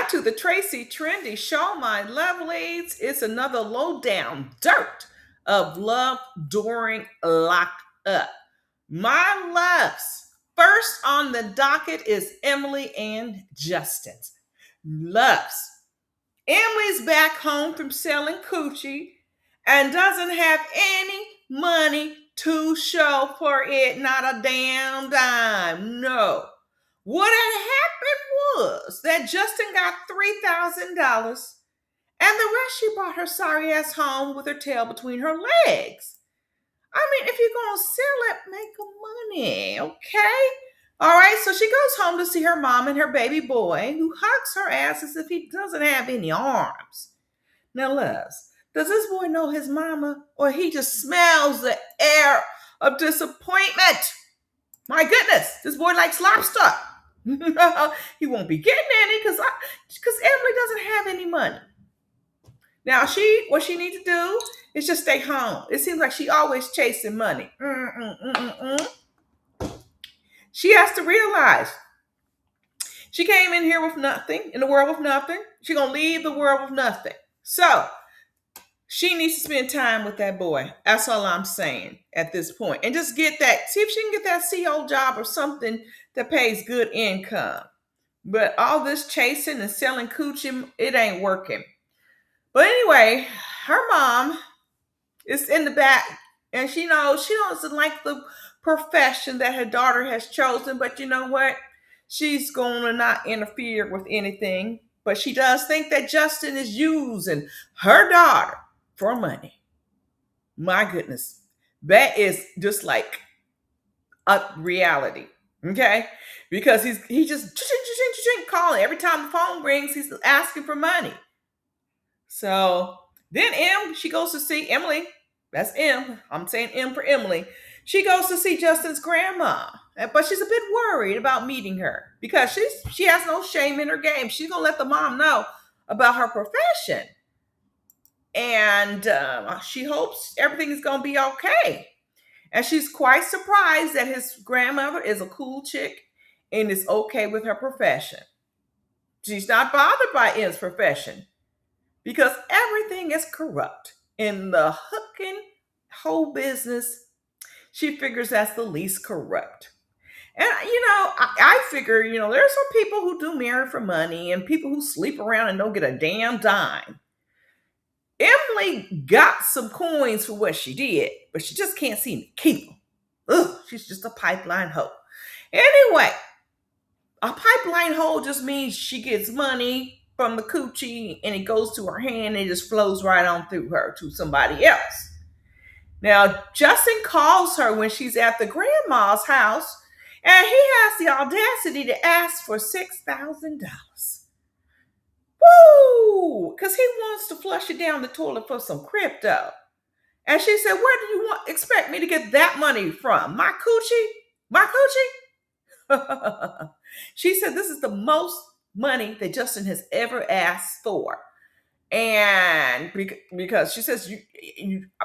back to the Tracie Trendy Show, my lovelies. It's another lowdown dirt of love during lockup. My loves. First on the docket is Emily and Justin's loves. Emily's back home from selling coochie and doesn't have any money to show for it, not a damn dime. No. What had happened was that Justin got $3,000 and the rest she brought her sorry ass home with her tail between her legs. I mean, if you're going to sell it, make money, okay? All right, so she goes home to see her mom and her baby boy, who hugs her ass as if he doesn't have any arms. Now, loves, does this boy know his mama, or he just smells the air of disappointment? My goodness, this boy likes lobster. He won't be getting any because Emily doesn't have any money. Now, what she needs to do is just stay home. It seems like she always chasing money. She has to realize she came in here with nothing, in the world with nothing. She's going to leave the world with nothing. So she needs to spend time with that boy. That's all I'm saying at this point. And just see if she can get that CO job or something that pays good income. But all this chasing and selling coochie, it ain't working. But anyway, her mom is in the back, and she knows she doesn't like the profession that her daughter has chosen. But you know what? She's going to not interfere with anything. But she does think that Justin is using her daughter for money. My goodness. That is just like a reality. Okay? Because he just calling. Every time the phone rings, he's asking for money. So then she goes to see Emily. That's M. I'm saying M for Emily. She goes to see Justin's grandma. But she's a bit worried about meeting her because she has no shame in her game. She's going to let the mom know about her profession. And she hopes everything is going to be okay. And she's quite surprised that his grandmother is a cool chick and is okay with her profession. She's not bothered by M's profession because everything is corrupt. In the hooking whole business, she figures that's the least corrupt. And, I figure, there are some people who do marry for money and people who sleep around and don't get a damn dime. Emily got some coins for what she did, but she just can't seem to keep them. Ugh, she's just a pipeline hoe. Anyway, a pipeline hoe just means she gets money from the coochie and it goes to her hand and it just flows right on through her to somebody else. Now, Justin calls her when she's at the grandma's house and he has the audacity to ask for $6,000. Woo! Because he wants to flush it down the toilet for some crypto. And she said, where do you expect me to get that money from? My coochie? My coochie? She said this is the most money that Justin has ever asked for. And because she says,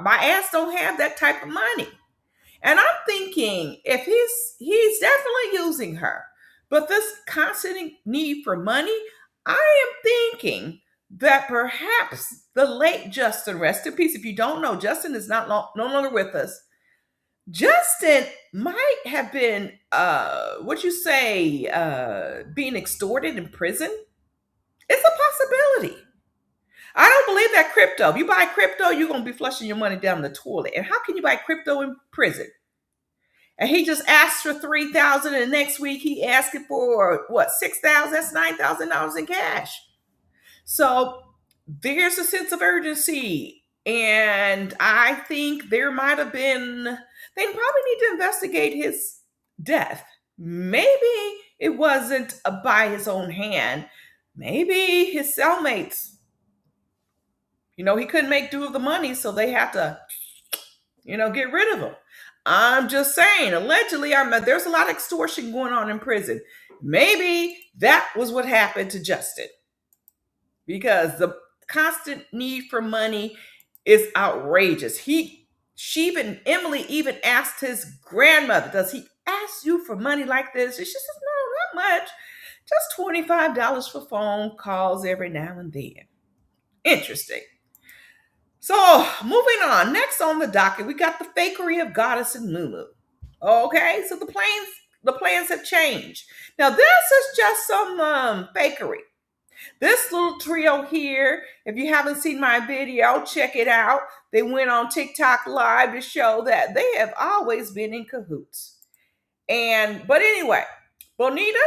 my ass don't have that type of money. And I'm thinking, if he's definitely using her, but this constant need for money, I am thinking that perhaps the late Justin, rest in peace. If you don't know, Justin is no longer with us. Justin might have been, being extorted in prison. It's a possibility. I don't believe that crypto. If you buy crypto, you're going to be flushing your money down the toilet. And how can you buy crypto in prison? And he just asked for $3,000, and next week he asking for $6,000? That's $9,000 in cash. So there's a sense of urgency, and I think there might have been. They probably need to investigate his death. Maybe it wasn't by his own hand. Maybe his cellmates. He couldn't make do with the money, so they have to, get rid of him. I'm just saying, allegedly, there's a lot of extortion going on in prison. Maybe that was what happened to Justin. Because the constant need for money is outrageous. Emily even asked his grandmother, does he ask you for money like this? And she says, no, not much. Just $25 for phone calls every now and then. Interesting. So, moving on. Next on the docket, we got the fakery of Goddess and Mumu. Okay, so the plans have changed. Now, this is just some fakery. This little trio here, if you haven't seen my video, check it out. They went on TikTok live to show that they have always been in cahoots. But anyway, Bonita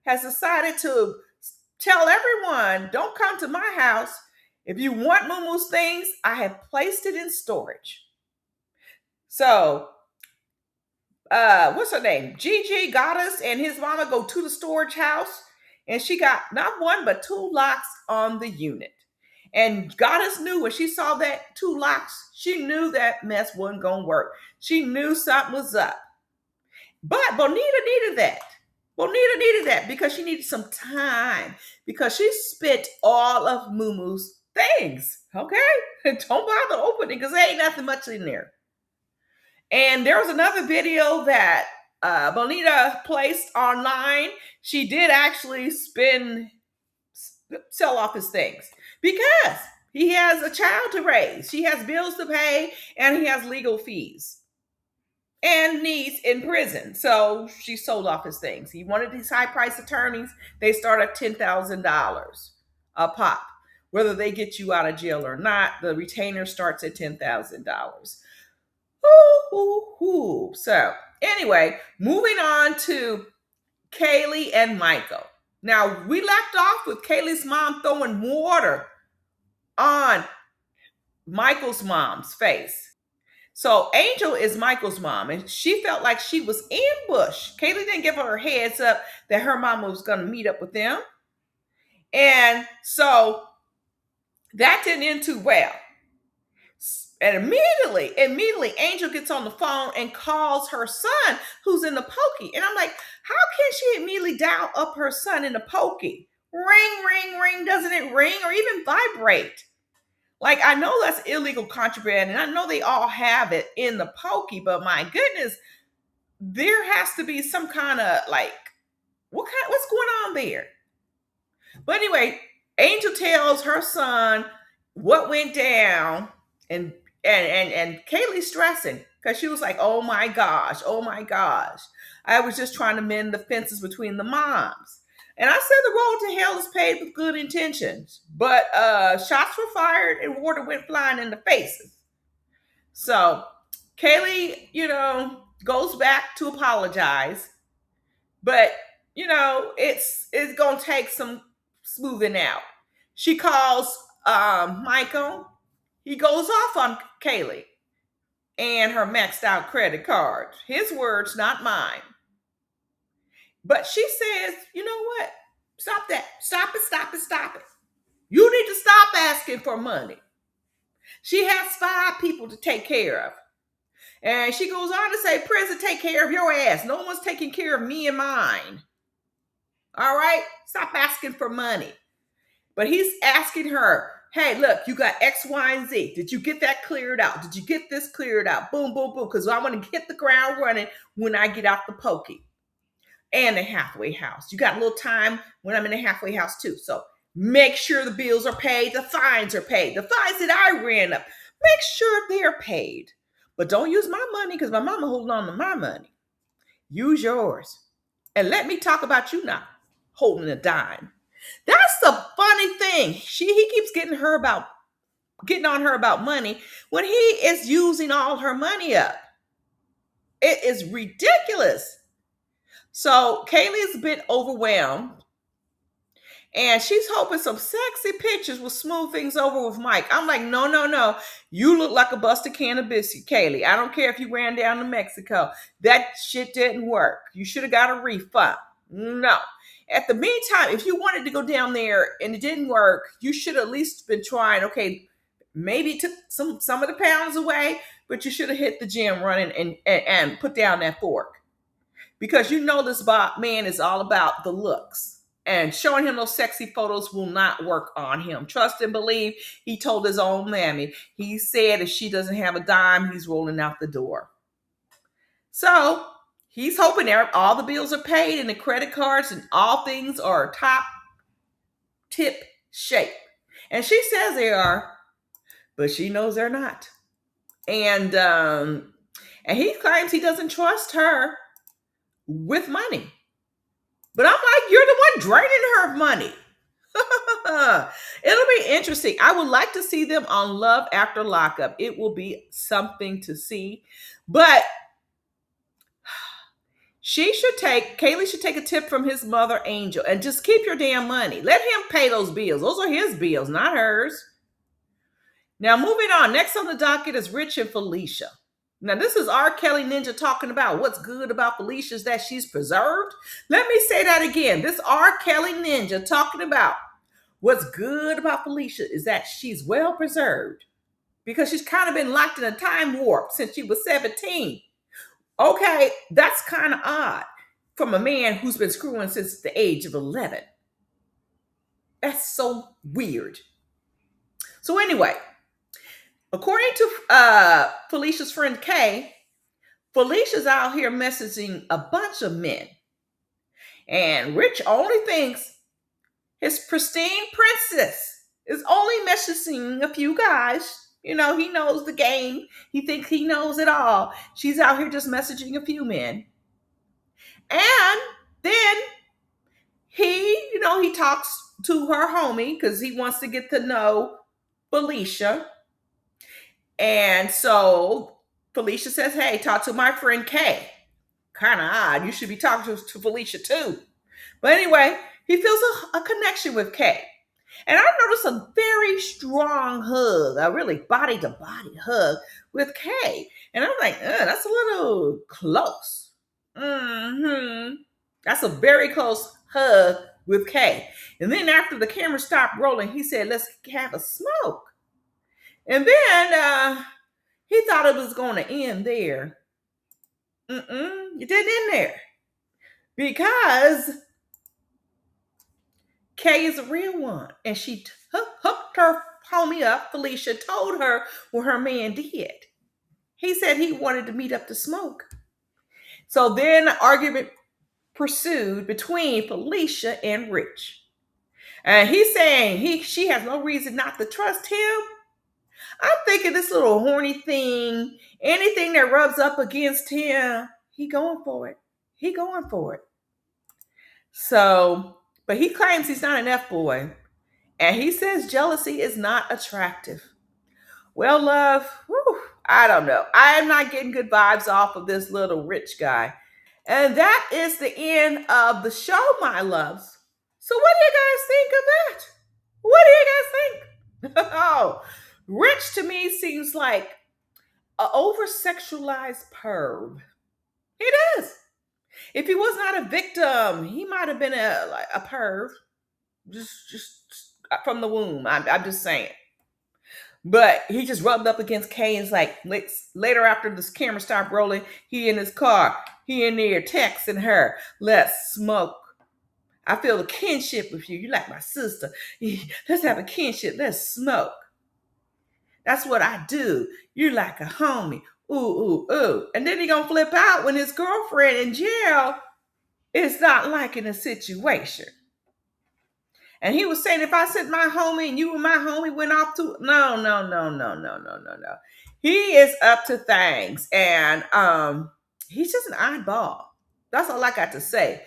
has decided to tell everyone, don't come to my house. If you want Mumu's things, I have placed it in storage. So, what's her name? Gigi Goddess and his mama go to the storage house, and she got not one but two locks on the unit. And Goddess knew when she saw that two locks, she knew that mess wasn't gonna work. She knew something was up. But Bonita needed that. Bonita needed that because she needed some time because she spent all of Mumu's things. Okay? Don't bother opening because there ain't nothing much in there. And there was another video that Bonita placed online. She did actually sell off his things because he has a child to raise. She has bills to pay and he has legal fees and needs in prison. So she sold off his things. He wanted these high price attorneys. They start at $10,000 a pop. Whether they get you out of jail or not, the retainer starts at $10,000. So anyway, moving on to Kaye and Michael. Now, we left off with Kaylee's mom throwing water on Michael's mom's face. So Angel is Michael's mom, and she felt like she was ambushed. Kaye didn't give her a heads up that her mama was going to meet up with them. And so that didn't end too well. And immediately, Angel gets on the phone and calls her son, who's in the pokey. And I'm like, how can she immediately dial up her son in the pokey? Ring, ring, ring. Doesn't it ring or even vibrate? Like, I know that's illegal contraband, and I know they all have it in the pokey, but my goodness, there has to be some kind of what's going on there? But anyway, Angel tells her son what went down, and Kaylee's stressing because she was like, oh my gosh, I was just trying to mend the fences between the moms. And I said the road to hell is paved with good intentions, but shots were fired and water went flying in the faces. So Kaye, goes back to apologize, but it's gonna take some smoothing out. She calls Michael. He goes off on Kaye and her maxed out credit card. His words, not mine. But she says, you know what? Stop that. Stop it. You need to stop asking for money. She has 5 people to take care of. And she goes on to say, prison, take care of your ass. No one's taking care of me and mine. All right? Stop asking for money. But he's asking her, hey, look, you got X, Y, and Z. Did you get that cleared out? Did you get this cleared out? Boom, boom, boom. Because I want to hit the ground running when I get out the pokey. And the halfway house. You got a little time when I'm in the halfway house too. So make sure the bills are paid. The fines are paid. The fines that I ran up, make sure they're paid. But don't use my money because my mama holding on to my money. Use yours. And let me talk about you now, holding a dime. That's the funny thing. He keeps getting on her about money when he is using all her money up. It is ridiculous. So Kaylee's a bit overwhelmed, and she's hoping some sexy pictures will smooth things over with Mike. I'm like, no. You look like a busted can of biscuit, Kaye. I don't care if you ran down to Mexico. That shit didn't work. You should have got a refund. No. At the meantime, if you wanted to go down there and it didn't work, you should have at least been trying. Okay, maybe took some of the pounds away, but you should have hit the gym running and put down that fork. Because this man is all about the looks. And showing him those sexy photos will not work on him. Trust and believe, he told his own mammy. He said if she doesn't have a dime, he's rolling out the door. So He's hoping all the bills are paid and the credit cards and all things are top tip shape. And she says they are, but she knows they're not. And he claims he doesn't trust her with money. But I'm like, you're the one draining her of money. It'll be interesting. I would like to see them on Love After Lockup. It will be something to see. But Kaylee should take a tip from his mother, Angel, and just keep your damn money. Let him pay those bills. Those are his bills, not hers. Now, moving on. Next on the docket is Rich and Felicia. Now, this is R. Kelly Ninja talking about what's good about Felicia is that she's preserved. Let me say that again. This R. Kelly Ninja talking about what's good about Felicia is that she's well preserved because she's kind of been locked in a time warp since she was 17. Okay, that's kind of odd from a man who's been screwing since the age of 11. That's so weird. So anyway, according to Felicia's friend Kaye, Felicia's out here messaging a bunch of men. And Rich only thinks his pristine princess is only messaging a few guys. You know, he knows the game. He thinks he knows it all. She's out here just messaging a few men. And then he talks to her homie because he wants to get to know Felicia. And so Felicia says, hey, talk to my friend Kaye. Kind of odd. You should be talking to Felicia too. But anyway, he feels a connection with Kaye. And I noticed a very strong hug, a really body-to-body hug with Kaye. And I'm like, that's a little close. That's a very close hug with Kaye. And then after the camera stopped rolling, he said, let's have a smoke. And then he thought it was going to end there. It didn't end there. Because Kaye is a real one. And she hooked her homie up. Felicia told her what her man did. He said he wanted to meet up to smoke. So then an argument pursued between Felicia and Rich. And he's saying she has no reason not to trust him. I'm thinking this little horny thing, anything that rubs up against him, he going for it. He going for it. So, but he claims he's not an F-boy. And he says jealousy is not attractive. Well, love, I don't know. I am not getting good vibes off of this little Rich guy. And that is the end of the show, my loves. So what do you guys think of that? What do you guys think? Oh, Rich to me seems like an over-sexualized perv. He does. If he was not a victim, he might have been a perv. Just from the womb. I'm just saying. But he just rubbed up against Kaye and it's like later after this camera stopped rolling, he in his car. He in there texting her, let's smoke. I feel a kinship with you. You're like my sister. Let's have a kinship. Let's smoke. That's what I do. You're like a homie. Ooh, ooh, ooh. And then he gonna flip out when his girlfriend in jail is not liking the situation. And he was saying, if I sent my homie and you were my homie, went off to no. He is up to things. And he's just an oddball. That's all I got to say.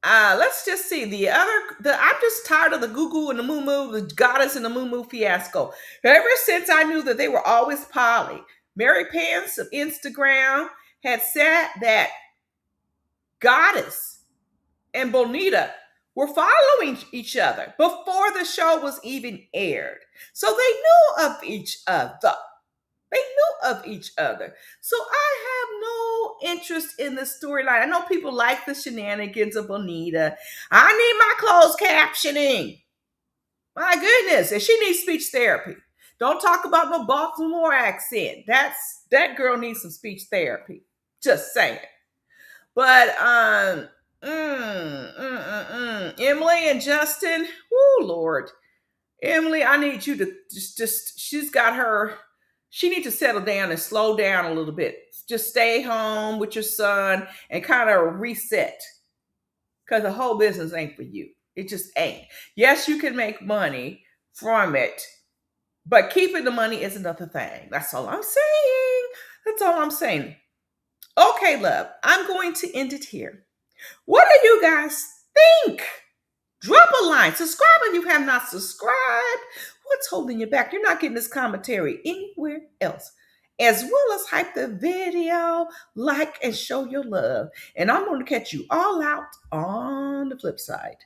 Let's just see I'm just tired of the Goo and the Moo, the goddess and the Moo fiasco. Ever since I knew that they were always poly, Mary Pants of Instagram had said that Goddess and Bonita were following each other before the show was even aired. So they knew of each other. So I have no interest in the storyline. I know people like the shenanigans of Bonita. I need my closed captioning. My goodness. And she needs speech therapy. Don't talk about no Baltimore accent. That girl needs some speech therapy. Just saying. But Emily and Justin, oh Lord. Emily, I need you to just she's got her she needs to settle down and slow down a little bit. Just stay home with your son and kind of reset, because the whole business ain't for you. It just ain't. Yes, you can make money from it, but keeping the money is another thing. That's all I'm saying. That's all I'm saying. Okay, love, I'm going to end it here. What do you guys think? Drop a line. Subscribe if you have not subscribed. What's holding you back? You're not getting this commentary anywhere else. As well as hype the video, like, and show your love. And I'm going to catch you all out on the flip side.